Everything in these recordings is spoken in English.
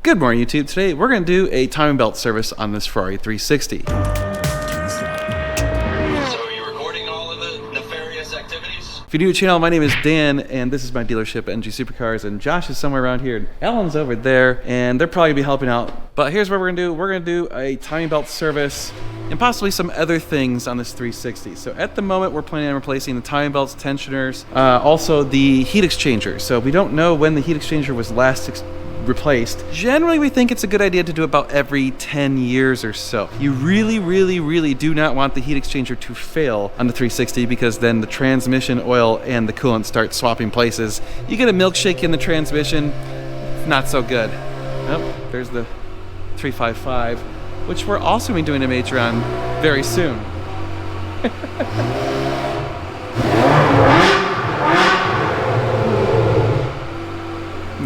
Good morning, YouTube. Today we're going to do a timing belt service on this Ferrari 360. So are you recording all of the nefarious activities? If you're new to the channel, my name is Dan, and this is my dealership, NG Supercars, and Josh is somewhere around here, and Ellen's over there, and they're probably going to be helping out. But here's what we're going to do. We're going to do a timing belt service and possibly some other things on this 360. So at the moment, we're planning on replacing the timing belts, tensioners, also the heat exchanger. So we don't know when the heat exchanger was last replaced. Generally, we think it's a good idea to do about every 10 years or so. You really do not want the heat exchanger to fail on the 360 because then the transmission oil and the coolant start swapping places. You get a milkshake in the transmission, it's not so good. Oh, there's the 355, which we're also going to be doing a major on very soon.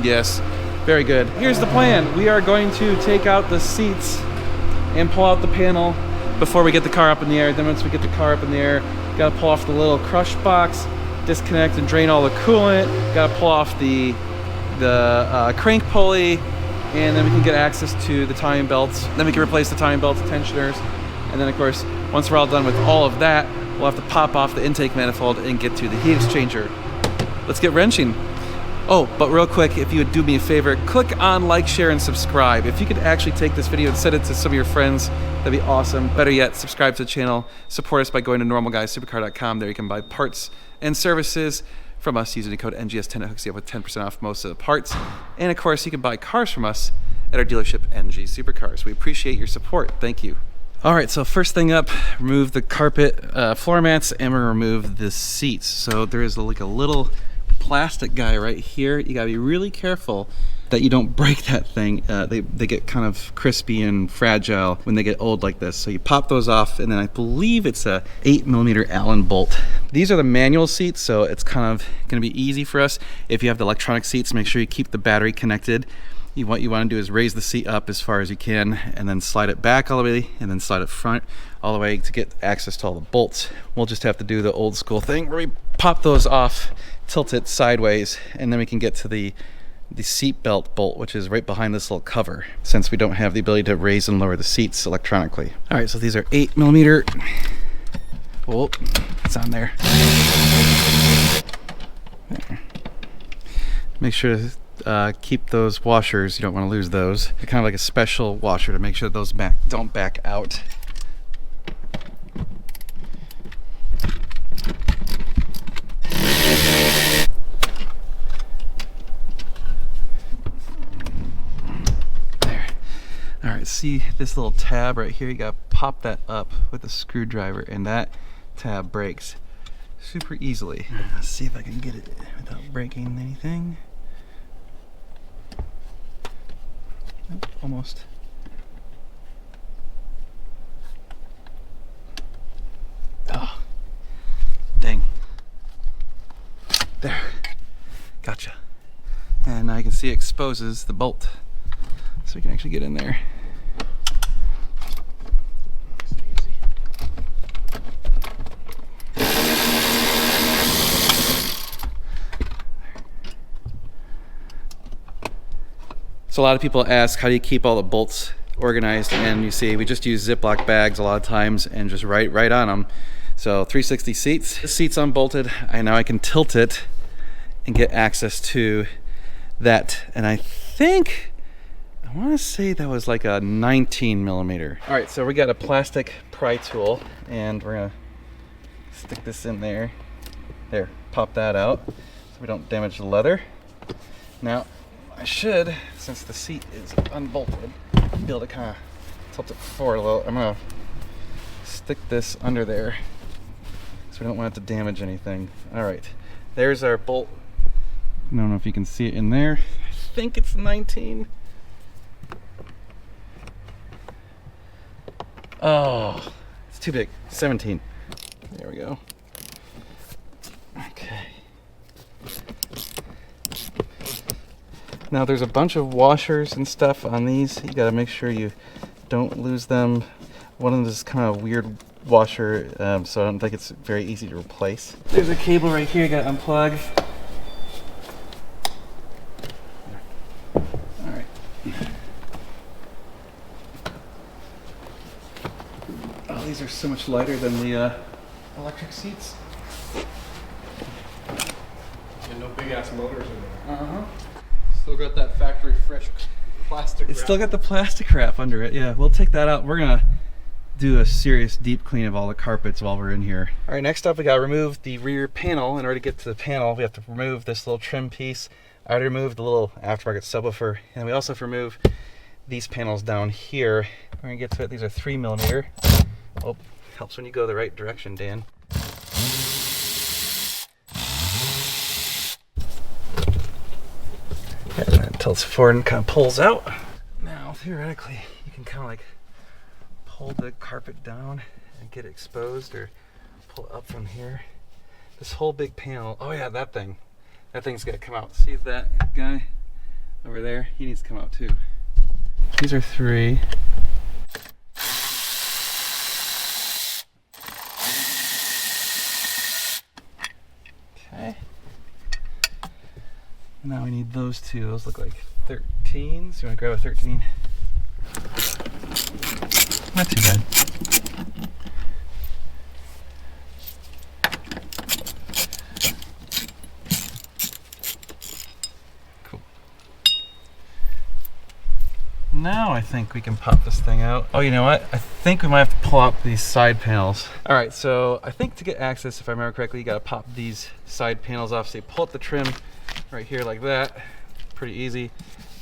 Yes. Very good. Here's the plan. We are going to take out the seats and pull out the panel before we get the car up in the air. Then once we get the car up in the air, gotta pull off the little crush box, disconnect and drain all the coolant, gotta pull off the crank pulley, and then we can get access to the timing belts. Then we can replace the timing belts, tensioners, and then of course, once we're all done with all of that, we'll have to pop off the intake manifold and get to the heat exchanger. Let's get wrenching. Oh, but real quick, if you would do me a favor, click on like, share, and subscribe. If you could actually take this video and send it to some of your friends, that'd be awesome. Better yet, subscribe to the channel. Support us by going to normalguysupercar.com. There you can buy parts and services from us using the code NGS10. It hooks you up with 10% off most of the parts. And of course, you can buy cars from us at our dealership, NG Supercars. We appreciate your support. Thank you. All right, so first thing up, remove the carpet floor mats, and we're gonna remove the seats. So there is like a little plastic guy right here. You gotta be really careful that you don't break that thing. They get kind of crispy and fragile when they get old like this. So you pop those off, and then I believe it's a 8mm Allen bolt. These are the manual seats, so it's kind of gonna be easy for us. If you have the electronic seats, make sure you keep the battery connected. What you want to do is raise the seat up as far as you can, and then slide it back all the way, and then slide it front all the way to get access to all the bolts. We'll just have to do the old school thing where we pop those off, tilt it sideways, and then we can get to the seat belt bolt, which is right behind this little cover, since we don't have the ability to raise and lower the seats electronically. All right, so these are 8mm. Oh, it's on there. Make sure to keep those washers. You don't want to lose those. They're kind of like a special washer to make sure that those don't back out. All right, see this little tab right here? You gotta pop that up with a screwdriver, and that tab breaks super easily. Let's see if I can get it without breaking anything. Nope, almost. Oh, dang. There, gotcha. And now you can see it exposes the bolt, so we can actually get in there. So a lot of people ask, how do you keep all the bolts organized? And you see, we just use Ziploc bags a lot of times and just right on them. So 360 seats, the seat's unbolted. Now I can tilt it and get access to that. And I think, I want to say that was like a 19mm. All right, so we got a plastic pry tool, and we're gonna stick this in there. There, pop that out so we don't damage the leather. Now, I should, since the seat is unbolted, be able to kind of tilt it forward a little. I'm gonna stick this under there so we don't want it to damage anything. All right, there's our bolt. I don't know if you can see it in there. I think it's 19. Oh, it's too big. 17. There we go. Okay. Now there's a bunch of washers and stuff on these. You gotta make sure you don't lose them. One of them is kind of weird washer, so I don't think it's very easy to replace. There's a cable right here you gotta unplug. these are so much lighter than the electric seats. And no big ass motors in there. Uh-huh. Still got that factory fresh plastic wrap. It's still got the plastic wrap under it. Yeah, we'll take that out. We're gonna do a serious deep clean of all the carpets while we're in here. All right, next up we gotta remove the rear panel. In order to get to the panel, we have to remove this little trim piece. I already removed the little aftermarket subwoofer, and we also have to remove these panels down here. We're gonna get to it. These are 3mm. Oh, helps when you go the right direction, Dan. And then it tilts forward and kind of pulls out. Now, theoretically, you can kind of like pull the carpet down and get it exposed, or pull it up from here. This whole big panel, oh yeah, that thing's gotta come out. See that guy over there? He needs to come out too. These are 3. Okay. Now we need those 2. Those look like 13s. You wanna grab a 13? Not too bad. Cool. Now I think we can pop this thing out. Oh, you know what? I think we might have to pull out these side panels. All right, so I think to get access, if I remember correctly, you gotta pop these side panels off. So you pull up the trim right here like that. Pretty easy.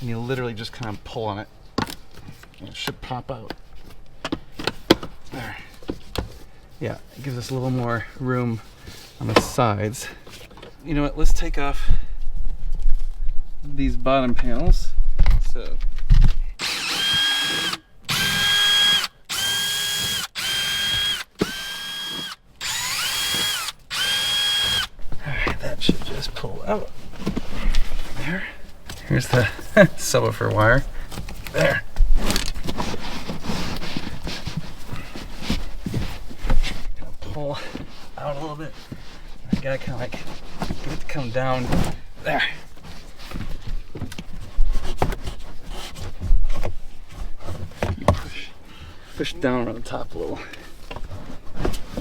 And you literally just kind of pull on it. And it should pop out. There. Yeah, it gives us a little more room on the sides. You know what, let's take off these bottom panels. So. Alright, that should just pull out. There. Here's the subwoofer wire. There. Pull out a little bit. I gotta kind of like get it to come down there. Push down on the top a little.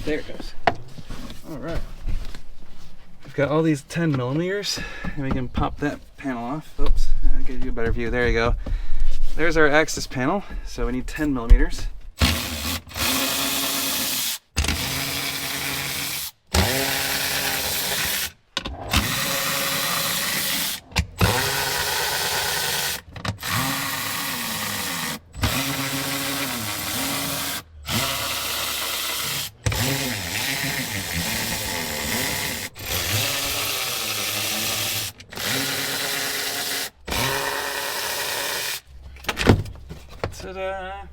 There it goes. All right. We've got all these 10mm, and we can pop that panel off. Oops, I'll give you a better view. There you go. There's our access panel. So we need 10mm. Ta-da!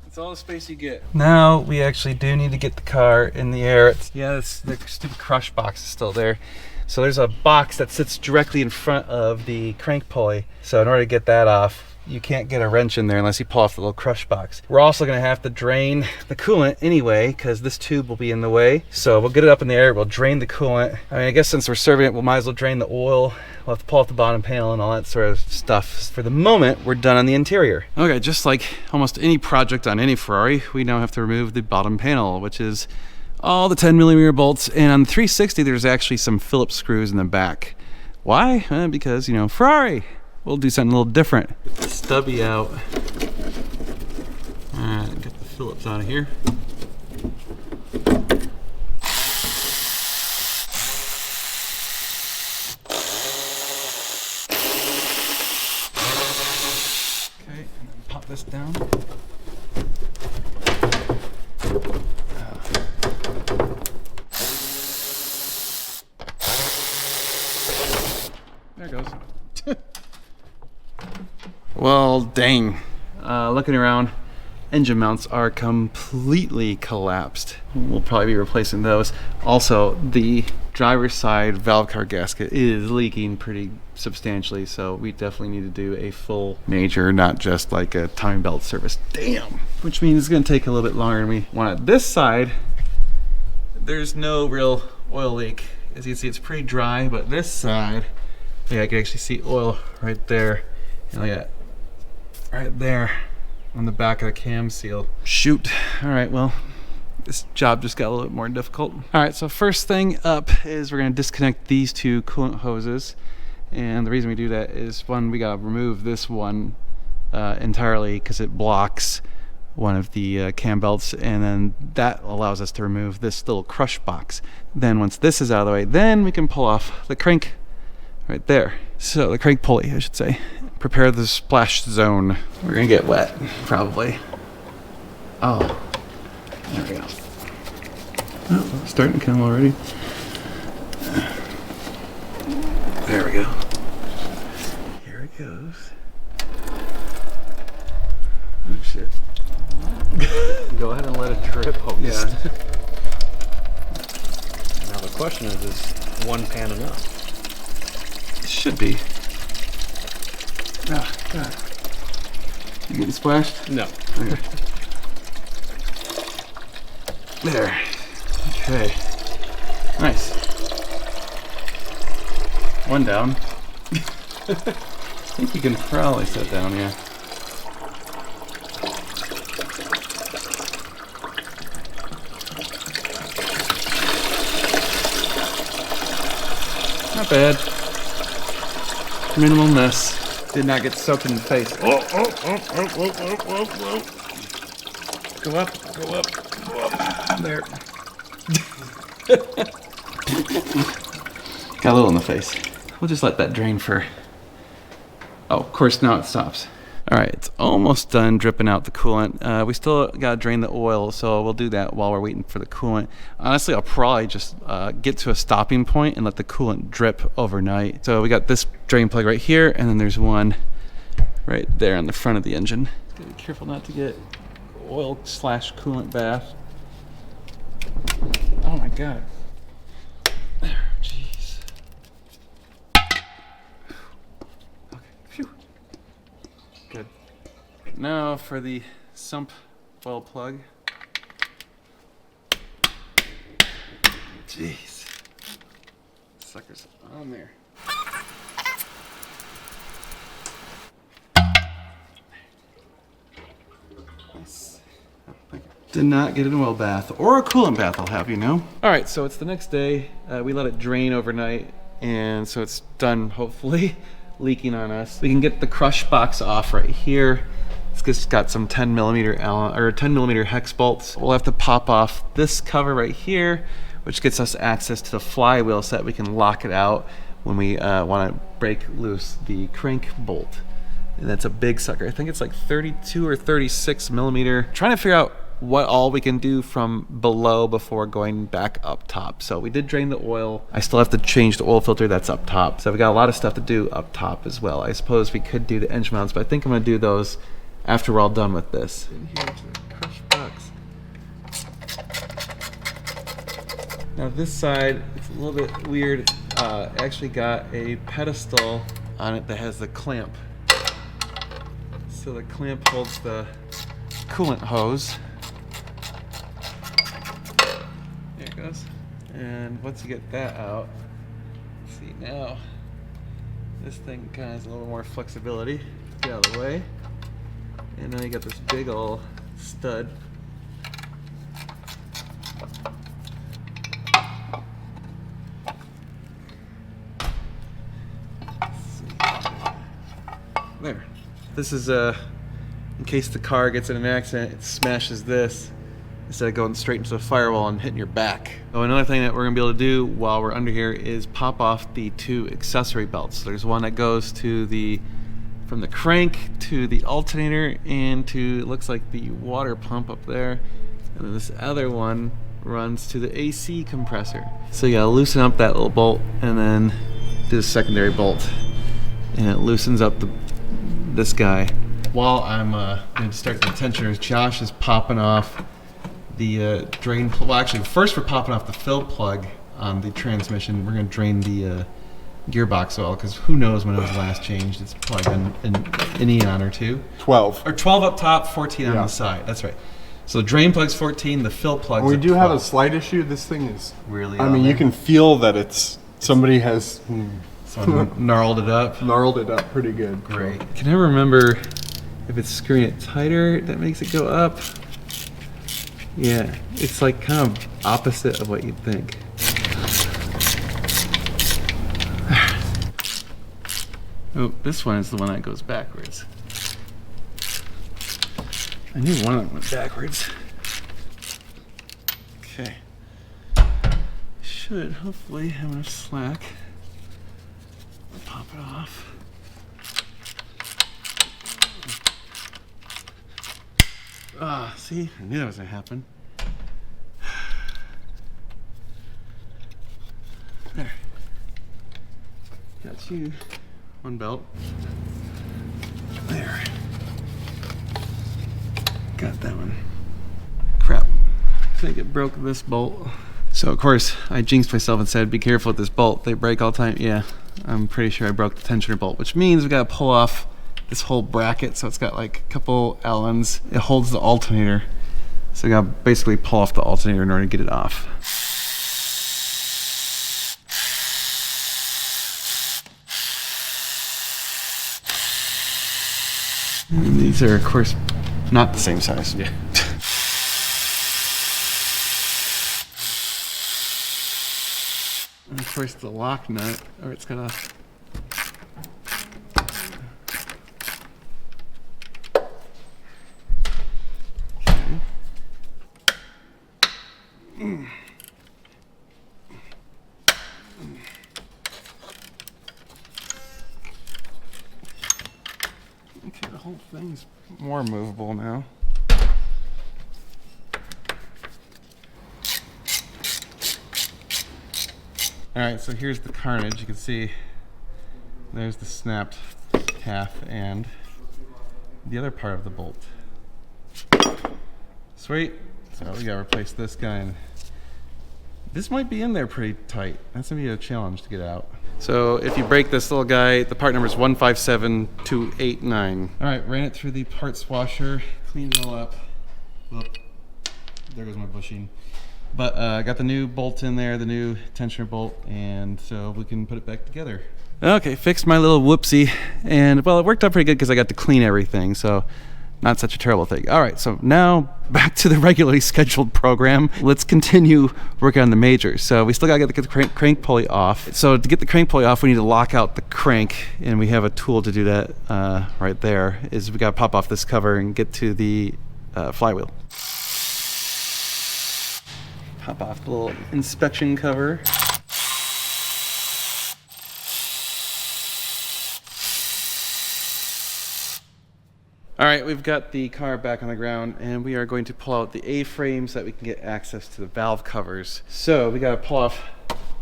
That's all the space you get. Now we actually do need to get the car in the air. The stupid crush box is still there. So there's a box that sits directly in front of the crank pulley. So in order to get that off, you can't get a wrench in there unless you pull off the little crush box. We're also gonna have to drain the coolant anyway, because this tube will be in the way. So we'll get it up in the air, we'll drain the coolant. I mean, I guess since we're serving it, we might as well drain the oil. We'll have to pull off the bottom panel and all that sort of stuff. For the moment, we're done on the interior. Okay, just like almost any project on any Ferrari, we now have to remove the bottom panel, which is all the 10mm bolts. And on the 360, there's actually some Phillips screws in the back. Why? Because, you know, Ferrari. We'll do something a little different. Get the stubby out. Get the Phillips out of here. Okay, and then pop this down. There it goes. Well, dang. Looking around, engine mounts are completely collapsed. We'll probably be replacing those. Also, the driver's side valve cover gasket is leaking pretty substantially, so we definitely need to do a full major, not just like a timing belt service. Damn! Which means it's gonna take a little bit longer than we want. This side, there's no real oil leak. As you can see, it's pretty dry, but this side, yeah, I can actually see oil right there. And look at that. Right there on the back of the cam seal. Shoot, All right, well, this job just got a little bit more difficult. All right, so first thing up is we're gonna disconnect these two coolant hoses. And the reason we do that is, one, we gotta remove this one entirely because it blocks one of the cam belts, and then that allows us to remove this little crush box. Then once this is out of the way, then we can pull off the crank right there. So the crank pulley, I should say. Prepare the splash zone. We're gonna get wet, probably. Oh, there we go. Oh, starting to come already. There we go. Here it goes. Oh shit. Go ahead and let it drip. Yeah. Now the question is one pan enough? It should be. Ah, God. You getting splashed? No. Okay. There. Okay. Nice. One down. I think you can probably set down, yeah. Not bad. Minimal mess. Did not get soaked in the face. Oh. Go up, go up, go up. There. Got a little in the face. We'll just let that drain for... Oh, of course, now it stops. All right, it's almost done dripping out the coolant. We still gotta drain the oil, so we'll do that while we're waiting for the coolant. Honestly, I'll probably just get to a stopping point and let the coolant drip overnight. So we got this drain plug right here, and then there's one right there on the front of the engine. Gotta be careful not to get oil/coolant bath. Oh my God. There, jeez. Okay, phew. Good. Now for the sump oil plug. Jeez. Sucker's on there. Nice. Oh, thank you. Did not get an oil bath or a coolant bath, I'll have you know. All right, so it's the next day. We let it drain overnight, and so it's done, hopefully, leaking on us. We can get the crush box off right here. It's just got some 10 millimeter hex bolts. We'll have to pop off this cover right here, which gets us access to the flywheel so that we can lock it out when we want to break loose the crank bolt. And that's a big sucker. I think it's like 32 or 36 millimeter. Trying to figure out what all we can do from below before going back up top. So we did drain the oil. I still have to change the oil filter that's up top. So we got a lot of stuff to do up top as well. I suppose we could do the engine mounts, but I think I'm gonna do those after we're all done with this. In here to the crush box. Now this side, it's a little bit weird. It's actually got a pedestal on it that has the clamp. So the clamp holds the coolant hose. There it goes. And once you get that out, let's see now, this thing kind of has a little more flexibility. Get out of the way. And now you got this big ol' stud. There. This is in case the car gets in an accident, it smashes this instead of going straight into the firewall and hitting your back. Oh, another thing that we're gonna be able to do while we're under here is pop off the two accessory belts. So there's one that goes to from the crank to the alternator and to, it looks like, the water pump up there. And then this other one runs to the AC compressor. So you gotta loosen up that little bolt and then do the secondary bolt. And it loosens up this guy. While I'm going to start the tensioners, Josh is popping off the drain plug. Well, actually, first we're popping off the fill plug on the transmission. We're going to drain the gearbox oil, because who knows when it was last changed. It's probably been an eon or two. 12. Or 12 up top, 14 on the side. That's right. So the drain plug's 14, the fill plug's We at do 12. have a slight issue. This thing is Really I on mean, there? you can feel that it's somebody has Someone gnarled it up. gnarled it up pretty good. Great. I can never remember if it's screwing it tighter that makes it go up. Yeah, it's like kind of opposite of what you'd think. Oh, this one is the one that goes backwards. I knew one of them went backwards. Okay. Should hopefully have enough slack. Pop it off. Ah, see? I knew that was gonna happen. There. Got you. One belt. There. Got that one. Crap. I think it broke this bolt. So of course, I jinxed myself and said, be careful with this bolt. They break all the time. Yeah, I'm pretty sure I broke the tensioner bolt, which means we gotta pull off this whole bracket. So it's got like a couple Allens. It holds the alternator. So I gotta basically pull off the alternator in order to get it off. And these are, of course, not the same size. Yeah. And of course, the lock nut, or it's got a. Okay, the whole thing's more movable now. Alright, so here's the carnage. You can see there's the snapped half and the other part of the bolt. Sweet. So we gotta replace this guy. And this might be in there pretty tight. That's gonna be a challenge to get out. So if you break this little guy, the part number is 157289. Alright, ran it through the parts washer, cleaned it all up. Whoop. There goes my bushing. But I got the new bolt in there, the new tensioner bolt, and so we can put it back together. Okay, fixed my little whoopsie, and well, it worked out pretty good because I got to clean everything, so not such a terrible thing. All right, so now back to the regularly scheduled program. Let's continue working on the majors. So we still gotta get the crank pulley off. So to get the crank pulley off, we need to lock out the crank, and we have a tool to do that right there. Is we gotta pop off this cover and get to the flywheel. Pop off the little inspection cover. All right, we've got the car back on the ground, and we are going to pull out the A-frame so that we can get access to the valve covers. So we gotta pull off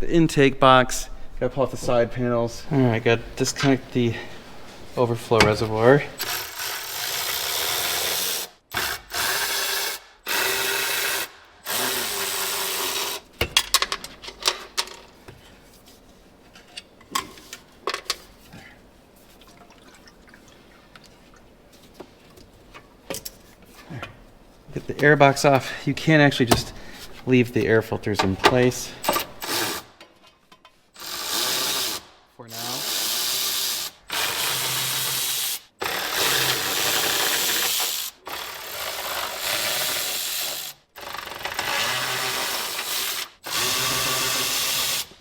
the intake box, gotta pull off the side panels. All right, gotta disconnect the overflow reservoir. Get the air box off. You can actually just leave the air filters in place for now.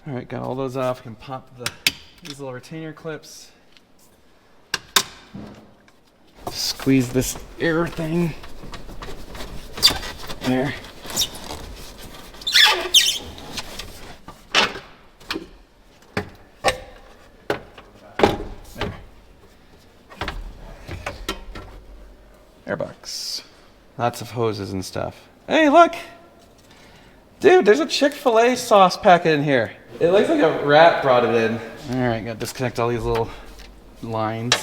All right, got all those off. You can pop these little retainer clips. Squeeze this air thing. There. There. Airbox. Lots of hoses and stuff. Hey, look! Dude, there's a Chick-fil-A sauce packet in here. It looks like a rat brought it in. Alright, gotta disconnect all these little lines.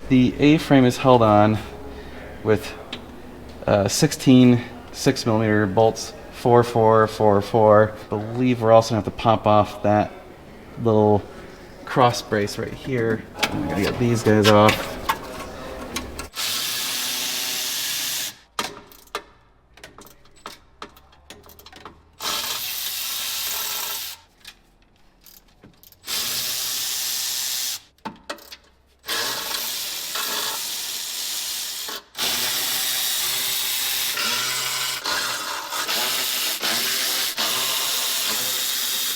The A-frame is held on with 16 6mm bolts, 4, 4, 4, 4. I believe we're also gonna have to pop off that little cross brace right here. I'm gonna get these guys off.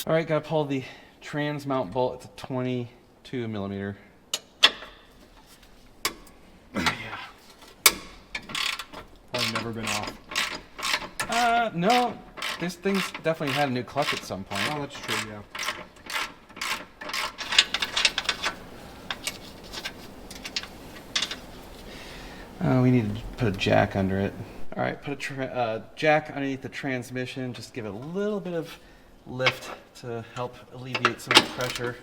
All right, gotta pull the trans mount bolt. It's a 22 millimeter. I've never been off. No, this thing's definitely had a new clutch at some point. Oh, that's true, yeah. We need to put a jack under it. All right, put a jack underneath the transmission. Just give it a little bit of lift to help alleviate some of the pressure.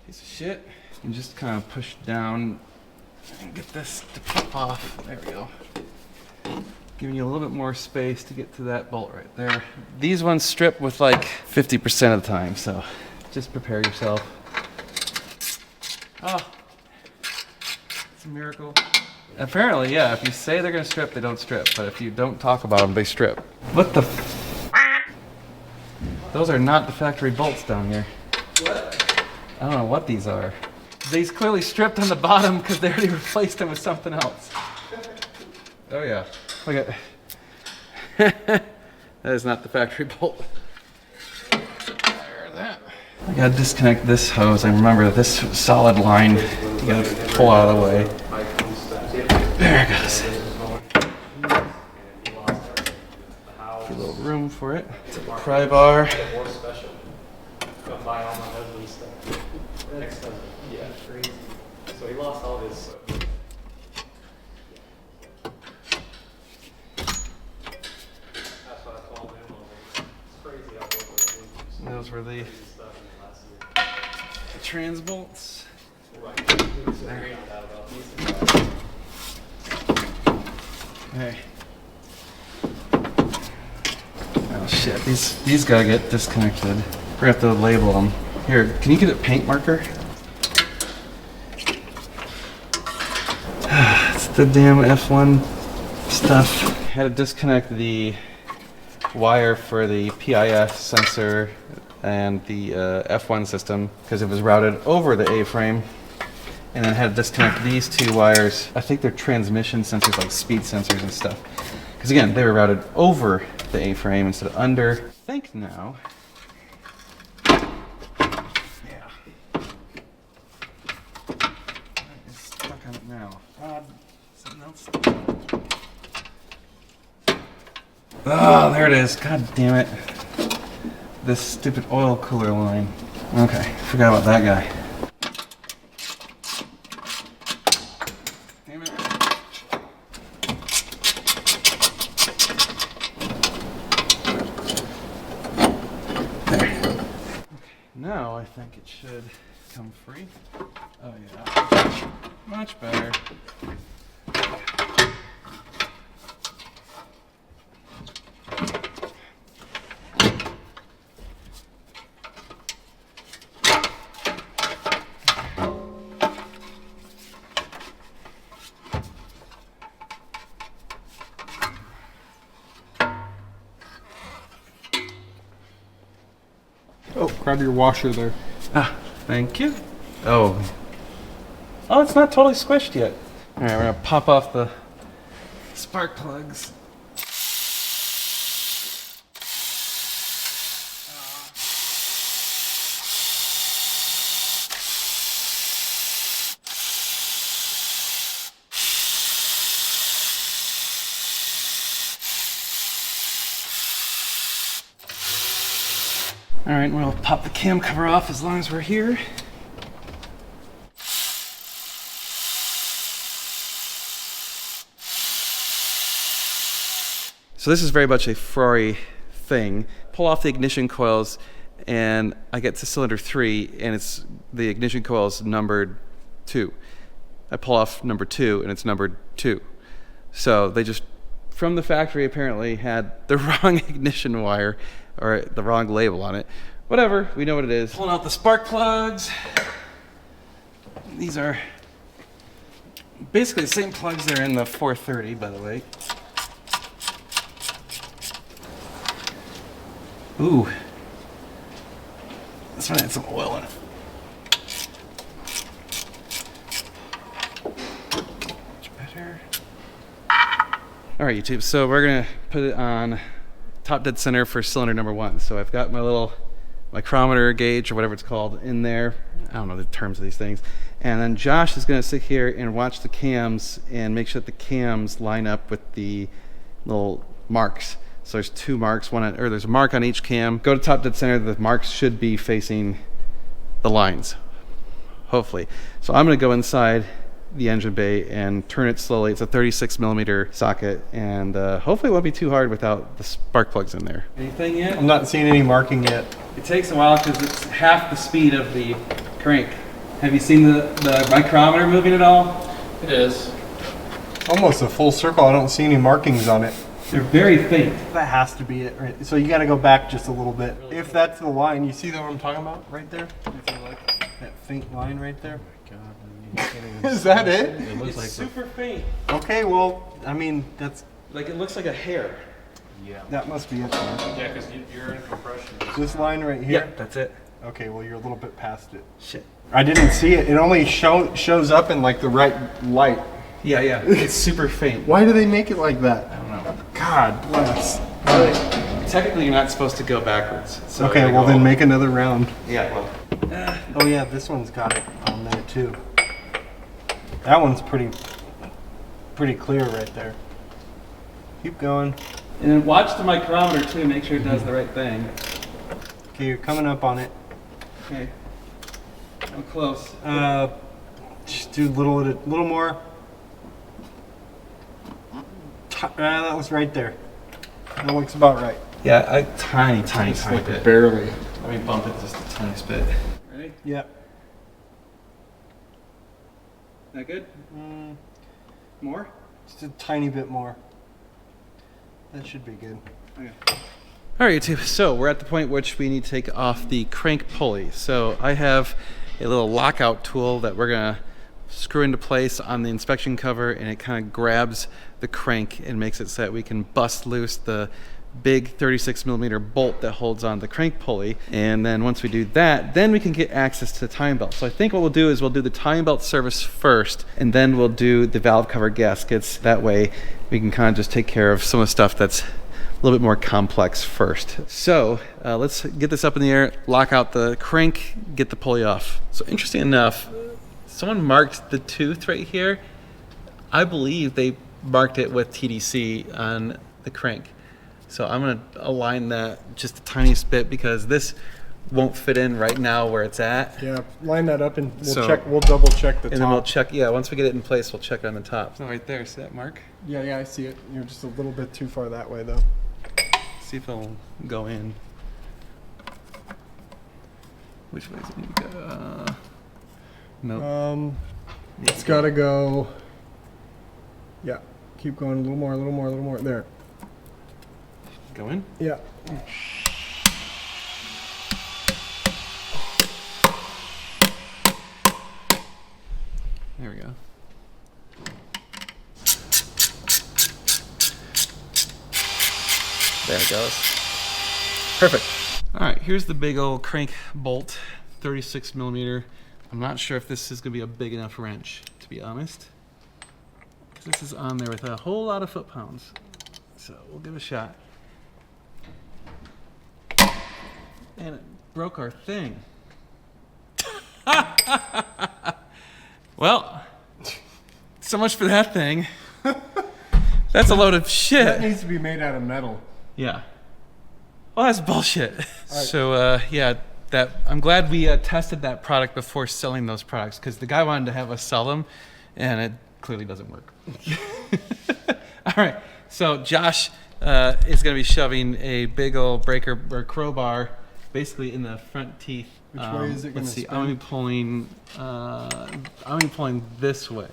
Piece of shit. And just kind of push down and get this to pop off. There we go. Giving you a little bit more space to get to that bolt right there. These ones strip with like 50% of the time, so just prepare yourself. Oh, it's a miracle. Apparently, yeah, if you say they're gonna strip, they don't strip. But if you don't talk about them, they strip. What the Those are not the factory bolts down here. What? I don't know what these are. These clearly stripped on the bottom because they already replaced them with something else. Oh yeah. Look at that is not the factory bolt. That. I gotta disconnect this hose. I remember this solid line you gotta pull out of the way. There it goes. A little room for it. It's a pry bar. So he lost all his. That's what I told him. It's crazy how And those were the trans bolts. There. Hey. Oh shit, these gotta get disconnected. We're gonna have to label them. Here, can you get a paint marker? It's the damn F1 stuff. Had to disconnect the wire for the PIF sensor and the F1 system because it was routed over the A-frame, and then had to disconnect these two wires. I think they're transmission sensors, like speed sensors and stuff, because again they were routed over the A-frame instead of under. I think now, yeah, it's stuck on it now. Something else. Oh, there it is. God damn it. This stupid oil cooler line. Okay, forgot about that guy. Damn it. There. Okay, now I think it should come free. Oh yeah. Much better. Oh, grab your washer there. Ah, thank you. Oh, it's not totally squished yet. All right, we're gonna pop off the spark plugs. All right, we'll pop the cam cover off as long as we're here. So this is very much a Ferrari thing. Pull off the ignition coils and I get to cylinder 3 and it's the ignition coils numbered 2. I pull off number 2 and it's numbered 2. So they just, from the factory, apparently had the wrong ignition wire or the wrong label on it. Whatever, we know what it is. Pulling out the spark plugs. These are Basically the same plugs that are in the 430, by the way. Ooh. This one had some oil in it. Much better. Alright, YouTube, so we're gonna put it on top dead center for cylinder number 1. So I've got my little micrometer gauge or whatever it's called in there. I don't know the terms of these things. And then Josh is gonna sit here and watch the cams and make sure that the cams line up with the little marks. So there's 2 marks, or there's a mark on each cam. Go to top dead center, the marks should be facing the lines, hopefully. So I'm gonna go inside the engine bay and turn it slowly. It's a 36mm socket, and hopefully it won't be too hard without the spark plugs in there. Anything yet? I'm not seeing any marking yet. It takes a while because it's half the speed of the crank. Have you seen the micrometer moving at all? It is. Almost a full circle. I don't see any markings on it. They're very faint. That has to be it, right? So you got to go back just a little bit. If that's the line, you see what I'm talking about right there? If you look, that faint line right there. Is that it? It looks It's like super faint. Okay, well, I mean, that's Like it looks like a hair. that must be it. Then. yeah, because you're in compression. This line right here. That's it. Okay, well, you're a little bit past it. Shit. I didn't see it. It only shows up in like the right light. Yeah. It's super faint. Why do they make it like that? I don't know. God bless. Technically, you're not supposed to go backwards. So Okay, you well go- then make another round. Yeah. Well. Oh yeah, this one's got it on there too. That one's pretty clear right there. Keep going. And then watch the micrometer too. Make sure it does the right thing. Okay, you're coming up on it. Okay. I'm close. Just do a little more. That was right there. That looks about right. Yeah, a tiny bit. Barely. Let me bump it just a tiny bit. Ready? Yep. That good? More? Just a tiny bit more. That should be good. Okay. All right, YouTube. So we're at the point which we need to take off the crank pulley. So I have a little lockout tool that we're gonna screw into place on the inspection cover, and it kind of grabs the crank and makes it so that we can bust loose the big 36mm bolt that holds on the crank pulley. And then once we do that, then we can get access to the timing belt. So I think what we'll do is we'll do the timing belt service first, and then we'll do the valve cover gaskets. That way we can kind of just take care of some of the stuff that's a little bit more complex first. So let's get this up in the air, lock out the crank, get the pulley off. So interesting enough, someone marked the tooth right here. I believe they marked it with TDC on the crank. So I'm gonna align that just the tiniest bit because this won't fit in right now where it's at. Yeah, line that up and we'll So- check. We'll double check the top. And then we'll check, yeah, once we get it in place, we'll check it on the top. So right there, see that mark? Yeah, I see it. You're just a little bit too far that way though. See if it'll go in. Which way is it need to go? Nope. It's got to go. Yeah, keep going a little more, a little more, a little more. There. Go in? Yeah. There we go. There it goes. Perfect. All right, here's the big old crank bolt, 36mm. I'm not sure if this is gonna be a big enough wrench, to be honest, because this is on there with a whole lot of foot-pounds. So we'll give it a shot. And it broke our thing. Well, so much for that thing. That's a load of shit. That needs to be made out of metal. Yeah. Well, that's bullshit. So, yeah, I'm glad we tested that product before selling those products, because the guy wanted to have us sell them, and it clearly doesn't work. All right. So Josh is going to be shoving a big old breaker or crowbar basically in the front teeth. Which way is it going to Let's see. spin? I'm gonna be pulling this way.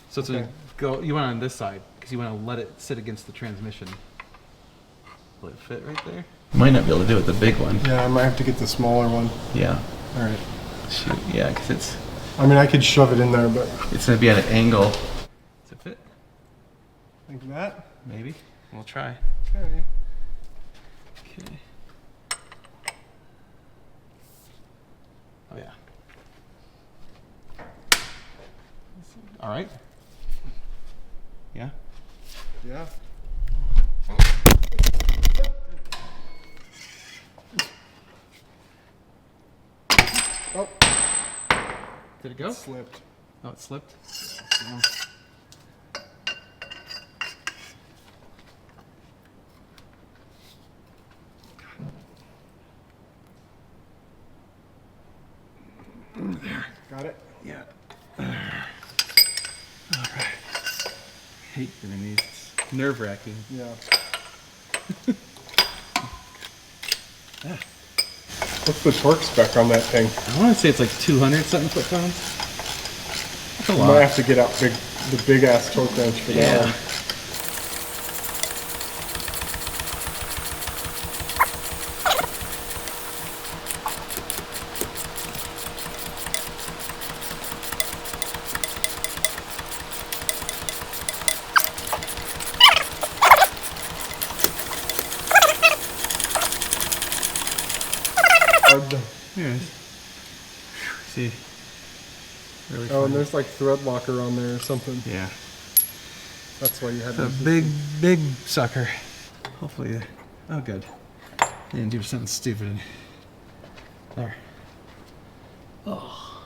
So it's gonna go. You want it on this side because you want to let it sit against the transmission. Will it fit right there? Might not be able to do it with the big one. Yeah, I might have to get the smaller one. Yeah. All right. Shoot. Yeah, because I mean, I could shove it in there, but it's gonna be at an angle. Like that? Maybe. We'll try. Okay. Okay. Oh yeah. All right. Yeah. Yeah. Oh, Did it go? it slipped. Oh, it slipped. Got it? Yeah. All right. Hate doing these. It's nerve-wracking. Yeah. What's the torque spec on that thing? I want to say it's like 200 something foot-pounds. That's a You lot. might have to get out the big ass torque wrench for that Yeah. one. Hard to- Here it is. See. Really Oh, fun. and there's like thread locker on there or something. Yeah. That's why you had It's a to. big sucker. Hopefully, oh good. You didn't do something stupid. There. Oh.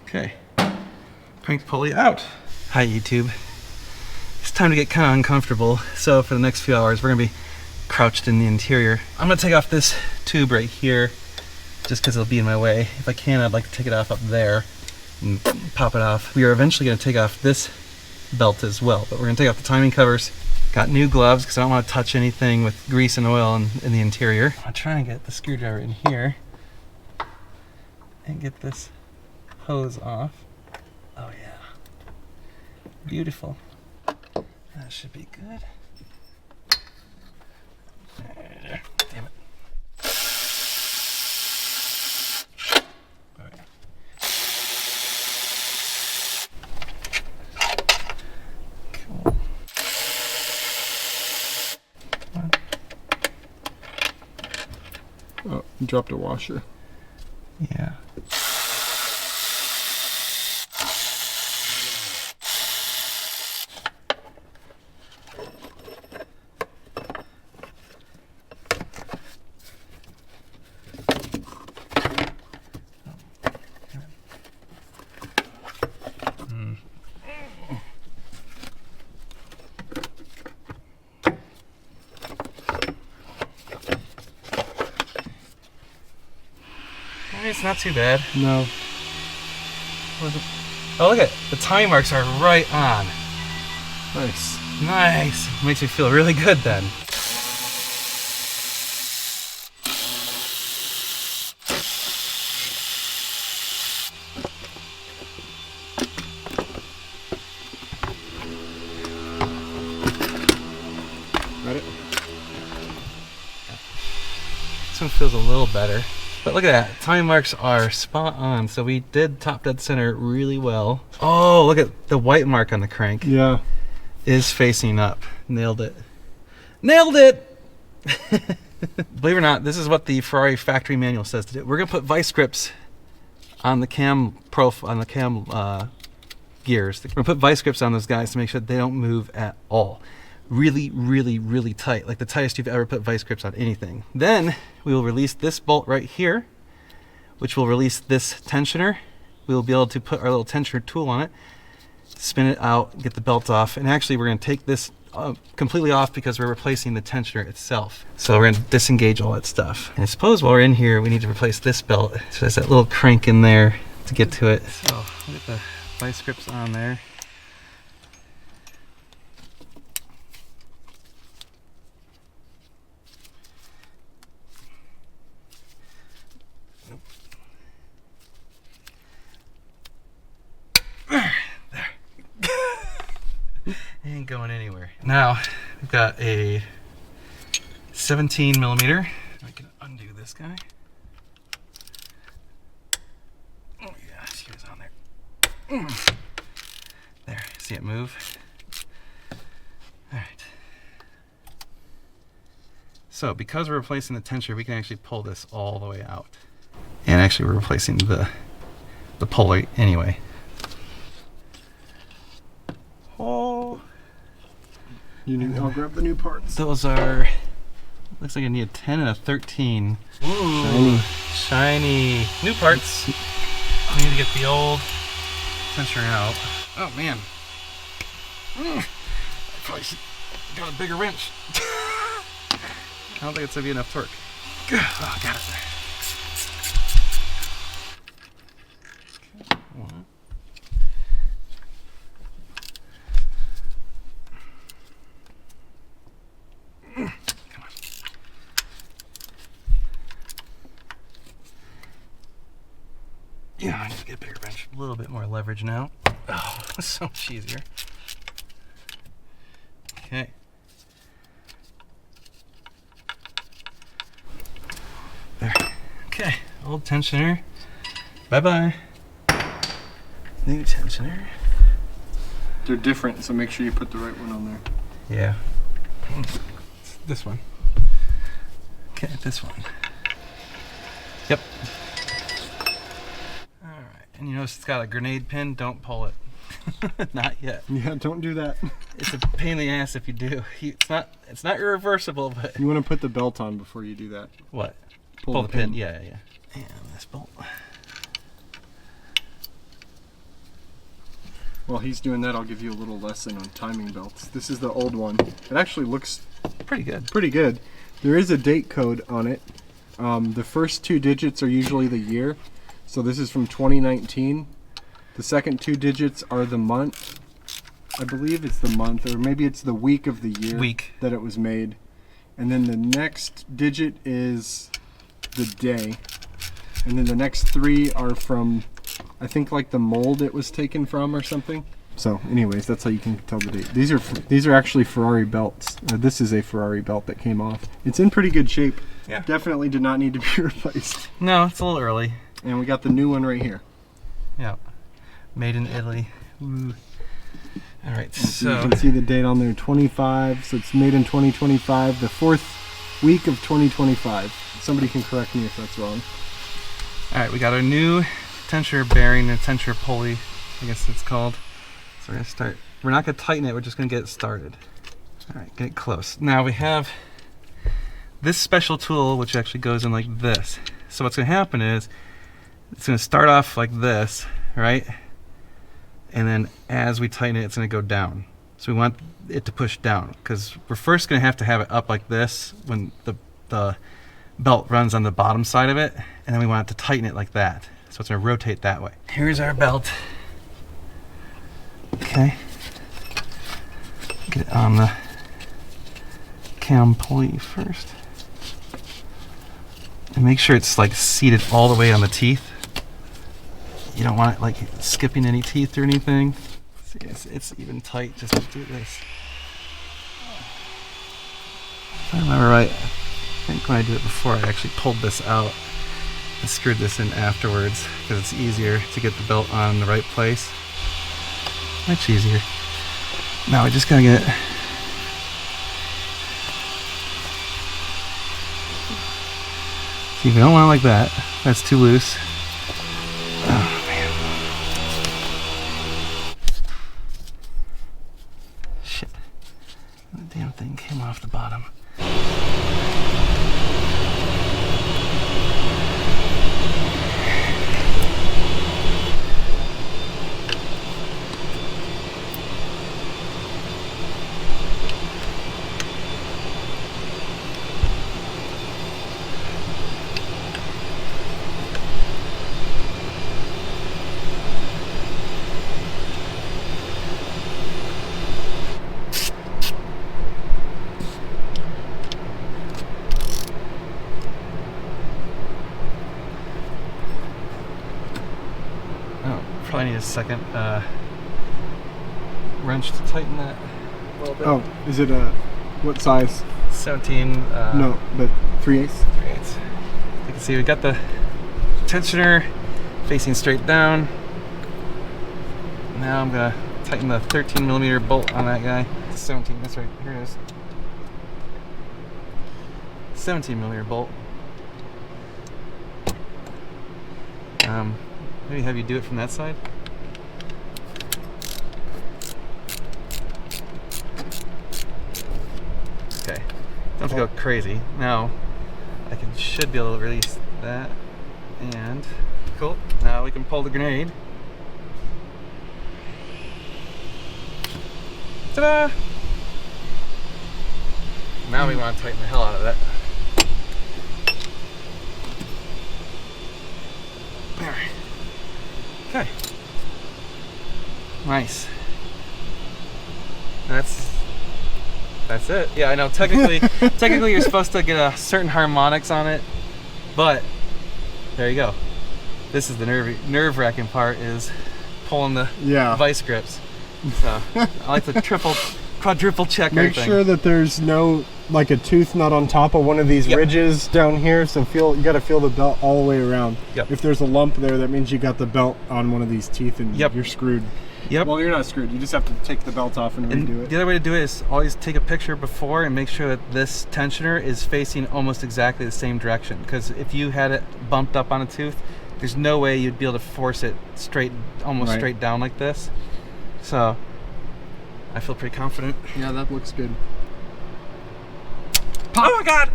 Okay. Crank pulley out. Hi YouTube. It's time to get kind of uncomfortable. So for the next few hours, we're gonna be crouched in the interior. I'm gonna take off this tube right here, just because it'll be in my way. If I can, I'd like to take it off up there and pop it off. We are eventually gonna take off this belt as well, but we're gonna take off the timing covers. Got new gloves because I don't want to touch anything with grease and oil in the interior. I'm trying to get the screwdriver in here and get this hose off. Oh yeah, beautiful. That should be good. Damn it. All right. Cool. Oh, you dropped a washer. Yeah. It's not too bad. No. Oh, look at the time marks are right on. Nice. Nice. Makes me feel really good then. Got it? This one feels a little better. But look at that, time marks are spot on. So we did top dead center really well. Oh, look at the white mark on the crank. Yeah. Is facing up. Nailed it. Nailed it! Believe it or not, this is what the Ferrari factory manual says to do. We're gonna put vice grips on the cam gears. We're gonna put vice grips on those guys to make sure that they don't move at all. Really, really, really tight, like the tightest you've ever put vice grips on anything. Then we will release this bolt right here, which will release this tensioner. We will be able to put our little tensioner tool on it, spin it out, get the belt off, and actually we're going to take this completely off because we're replacing the tensioner itself. So we're going to disengage all that stuff. And I suppose while we're in here, we need to replace this belt. So there's that little crank in there to get to it. So look at the vice grips on there. Ain't going anywhere. Now we've got a 17 millimeter. I can undo this guy. Oh yeah, she was on there. There, see it move? All right. So because we're replacing the tensioner, we can actually pull this all the way out. And actually we're replacing the pulley anyway. Oh. I'll grab the new parts. Those are, looks like I need a 10 and a 13. Ooh. Shiny. New parts. I need to get the old tensioner out. Oh man. I probably should got a bigger wrench. I don't think it's gonna be enough torque. Oh, got it. One. Come on. Yeah, I need to get a bigger wrench. A little bit more leverage now. Oh, so much easier. Okay. There. Okay, old tensioner. Bye-bye. New tensioner. They're different, so make sure you put the right one on there. Yeah. This one. Okay, this one. Yep. Alright, and you notice it's got a grenade pin, don't pull it. Not yet. Yeah, don't do that. It's a pain in the ass if you do. It's not irreversible, but... You want to put the belt on before you do that. What? Pull the pin. Yeah. And this bolt. While he's doing that, I'll give you a little lesson on timing belts. This is the old one. It actually looks Pretty good. pretty good. There is a date code on it. The first 2 digits are usually the year. So this is from 2019. The second 2 digits are the month. I believe it's the month, or maybe it's the week of the year that it was made. And then the next digit is the day. And then the next 3 are from, I think, like the mold it was taken from or something. So anyways, that's how you can tell the date. These are actually Ferrari belts. This is a Ferrari belt that came off. It's in pretty good shape. Yeah. Definitely did not need to be replaced. No, it's a little early. And we got the new one right here. Yeah. Made in Italy. Ooh. All right, So you can see the date on there, 25. So it's made in 2025, the 4th week of 2025. Somebody can correct me if that's wrong. All right, we got our new tensioner bearing and tensioner pulley, I guess it's called. So we're gonna start. We're not gonna tighten it, we're just gonna get it started. All right, get close. Now we have this special tool which actually goes in like this. So what's gonna happen is it's gonna start off like this, right? And then as we tighten it, it's gonna go down. So we want it to push down because we're first gonna have to have it up like this when the belt runs on the bottom side of it, and then we want it to tighten it like that. So it's gonna rotate that way. Here's our belt. Okay. Get it on the cam pulley first. And make sure it's like seated all the way on the teeth. You don't want it like skipping any teeth or anything. See, it's even tight just to do this. If I remember right, I think when I did it before, I actually pulled this out and screwed this in afterwards because it's easier to get the belt on the right place. Much easier. Now I just gotta get it. See, if you don't want it like that, that's too loose. Oh man. Shit. The damn thing came off the bottom. Probably need a second wrench to tighten that a little bit. Oh, is it a, what size? 17. No, but 3/8? 3/8. You can see we got the tensioner facing straight down. Now I'm gonna tighten the 13mm bolt on that guy. 17. That's right. Here it is. 17 millimeter bolt. Maybe have you do it from that side. Okay. Don't have to go crazy. Now, should be able to release that. And cool. Now we can pull the grenade. Ta-da! Now we want to tighten the hell out of that. There. Okay. Nice. That's it. Yeah, I know. Technically, you're supposed to get a certain harmonics on it, but there you go. This is the nerve-wracking part, is pulling the vice grips. So I like to quadruple check Make everything. sure that there's no, like, a tooth nut on top of one of these ridges down here. So you got to feel the belt all the way around. Yep. If there's a lump there, that means you got the belt on one of these teeth and Yep. you're screwed. Yep. Well, you're not screwed. You just have to take the belt off and redo it. The other way to do it is always take a picture before and make sure that this tensioner is facing almost exactly the same direction. Because if you had it bumped up on a tooth, there's no way you'd be able to force it almost straight down like this. So I feel pretty confident. Yeah, that looks good. Oh my God!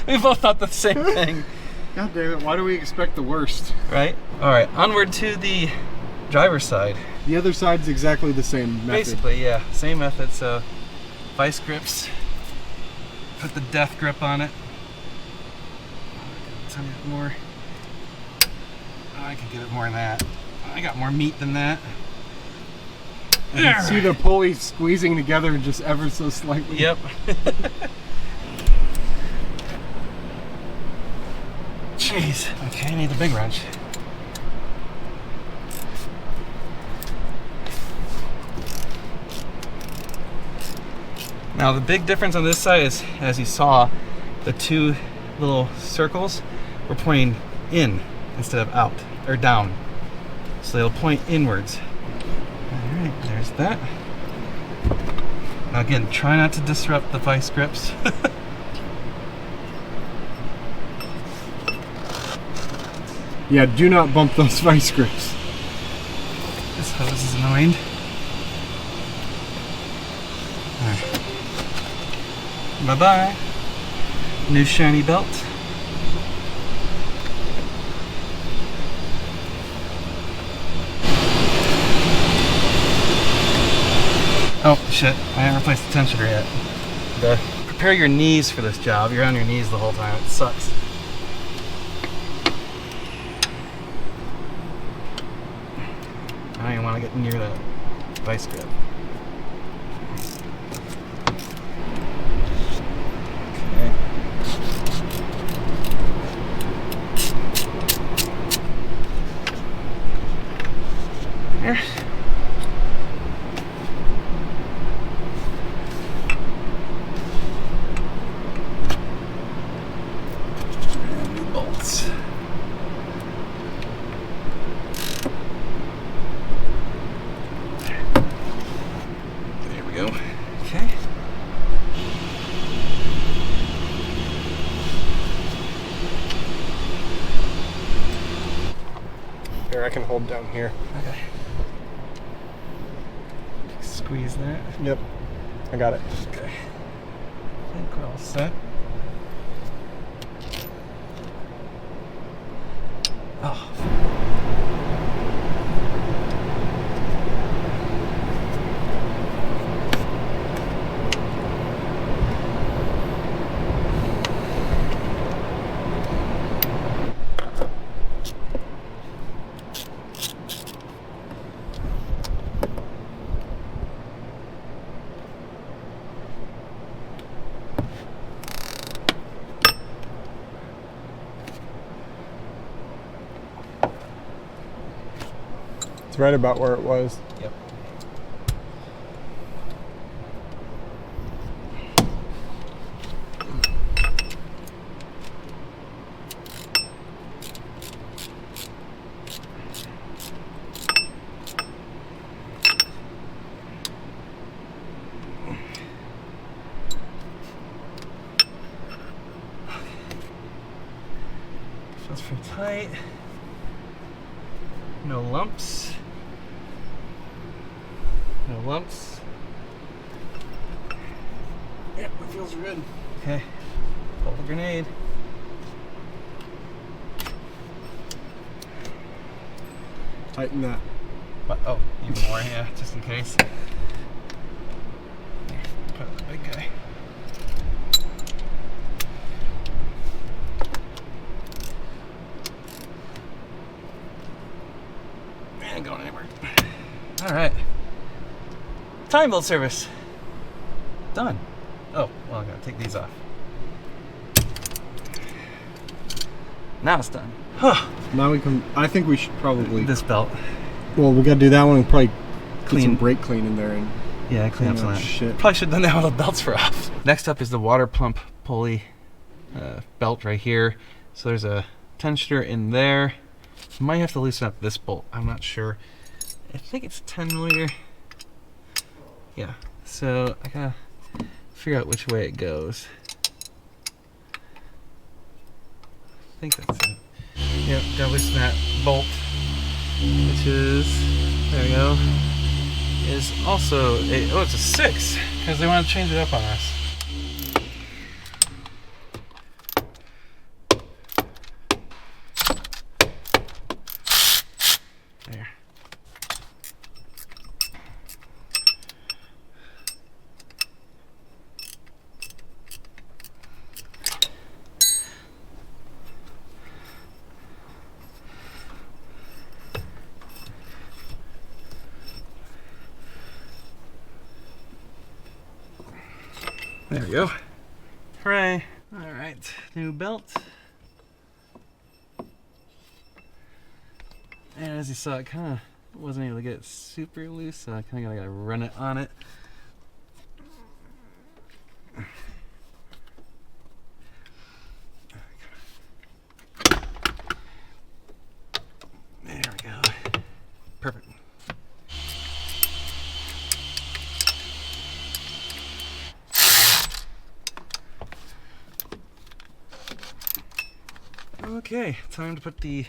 we both thought the same thing. God damn it, why do we expect the worst? Right? Alright, onward to the driver's side. The other side's exactly the same method. Basically, yeah, same method. So, vice grips, put the death grip on it. Tell me more. Oh, I can give it more than that. I got more meat than that. You can see the pulley squeezing together just ever so slightly. Yep. Jeez. Okay, I need the big wrench. Now the big difference on this side is, as you saw, the two little circles were pointing in instead of out, or down. So they'll point inwards. Alright, there's that. Now again, try not to disrupt the vice grips. Yeah, do not bump those vice grips. This hose is annoying. Bye-bye. New shiny belt. Oh shit, I haven't replaced the tensioner yet. Prepare your knees for this job. You're on your knees the whole time. It sucks. I don't even want to get near that vice grip. Okay. There. And new bolts. There we go. Okay. Here, I can hold down here. Okay. Squeeze that. Yep, I got it. Okay. I think we're all set. Oh. It's right about where it was. Yep. pretty tight. No lumps. No lumps. Yep, it feels good. Okay, pull the grenade. Tighten that. What? Oh, even more, yeah, just in case. Put the big guy. Ain't going anywhere. All right. Time belt service. Done. Oh, well, I gotta take these off. Now it's done. Huh. Now we can. I think we should probably. This belt. Well, we gotta do that one and probably Clean. put some brake clean in there and. Yeah, clean up some of that. Shit. Probably should have done that while the belts were off. Next up is the water pump pulley belt right here. So there's a tensioner in there. Might have to loosen up this bolt. I'm not sure. I think it's 10 millimeter. Yeah. So I gotta figure out which way it goes. I think that's it. Yep, gotta loosen that bolt, which is, there we go, is also a, oh, it's a 6, because they want to change it up on us. There. There we go. Hooray. All right, new belt. And as you saw, it kind of wasn't able to get it super loose, so I kind of gotta run it on it. There we go. Perfect. Okay, time to put the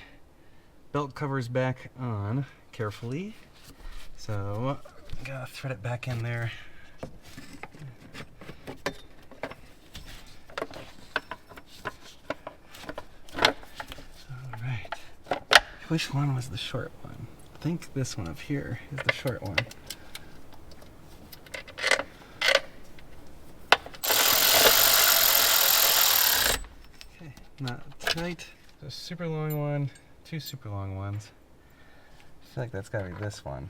belt covers back on carefully. So, gotta thread it back in there. Alright. Which one was the short one? I think this one up here is the short one. Okay, not tight. So super long one, 2 super long ones. I feel like that's gotta be this one.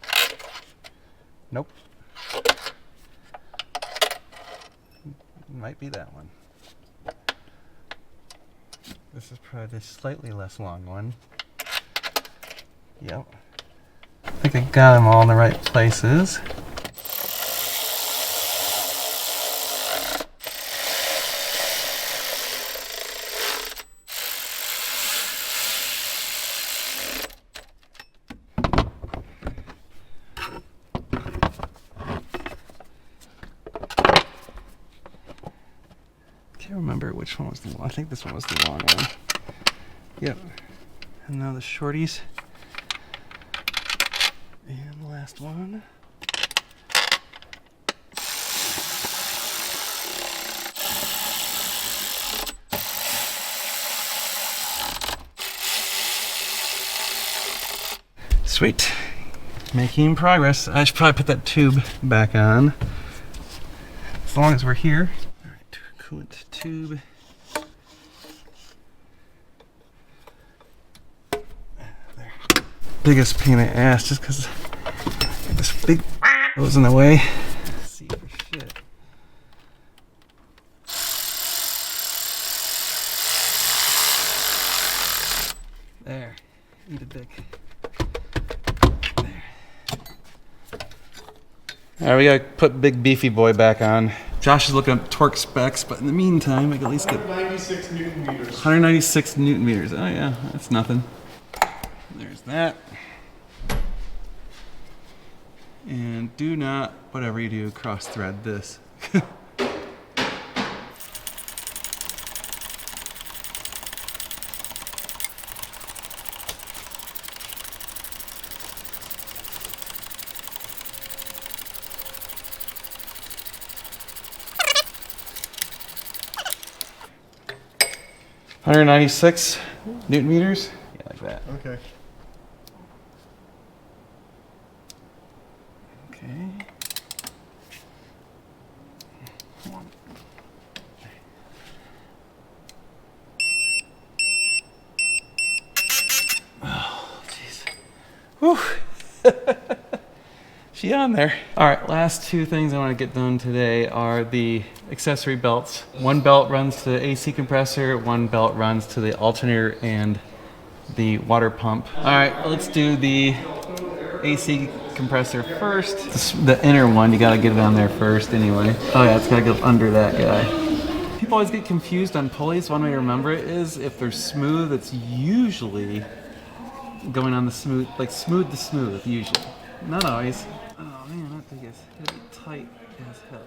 Nope. Might be that one. This is probably the slightly less long one. Yep. I think I got them all in the right places. Can't remember which one was the long. I think this one was the long one. Yep. And now the shorties. And the last one. Sweet. Making progress. I should probably put that tube back on. As long as we're here. Alright, coolant tube. There. Biggest pain in the ass just because this big was in the way. Let's see for shit. There. Eat a dick. Alright, we gotta put big beefy boy back on. Josh is looking up torque specs, but in the meantime, I can at least get 196 Newton meters. 196 Newton meters. Oh yeah, that's nothing. There's that. And do not, whatever you do, cross thread this. 196 Newton meters. Yeah, like that. Okay. Okay. Oh, jeez. Whew. She on there. All right, last two things I want to get done today are the accessory belts. One belt runs to the AC compressor, one belt runs to the alternator and the water pump. All right, let's do the AC compressor first. The inner one, you gotta get it on there first anyway. Oh yeah, it's gotta go under that guy. People always get confused on pulleys. One way to remember it is if they're smooth, it's usually going on the smooth, like smooth to smooth, usually. Not always. Oh man, that thing is gonna be tight as hell.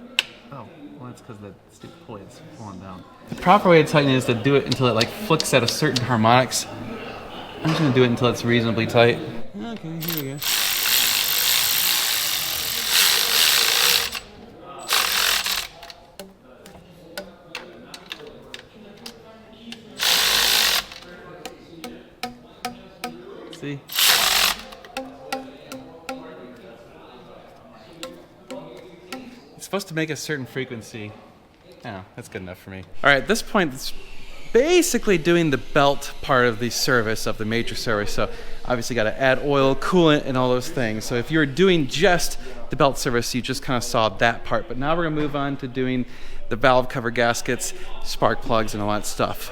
Oh, well that's because the stupid pulley is falling down. The proper way to tighten it is to do it until it like flicks at a certain harmonics. I'm just gonna do it until it's reasonably tight. Okay, here we go. See? It's supposed to make a certain frequency. Oh, that's good enough for me. All right, at this point, it's basically doing the belt part of the service, of the major service. So obviously got to add oil, coolant, and all those things. So if you were doing just the belt service, you just kind of saw that part. But now we're gonna move on to doing the valve cover gaskets, spark plugs, and all that stuff.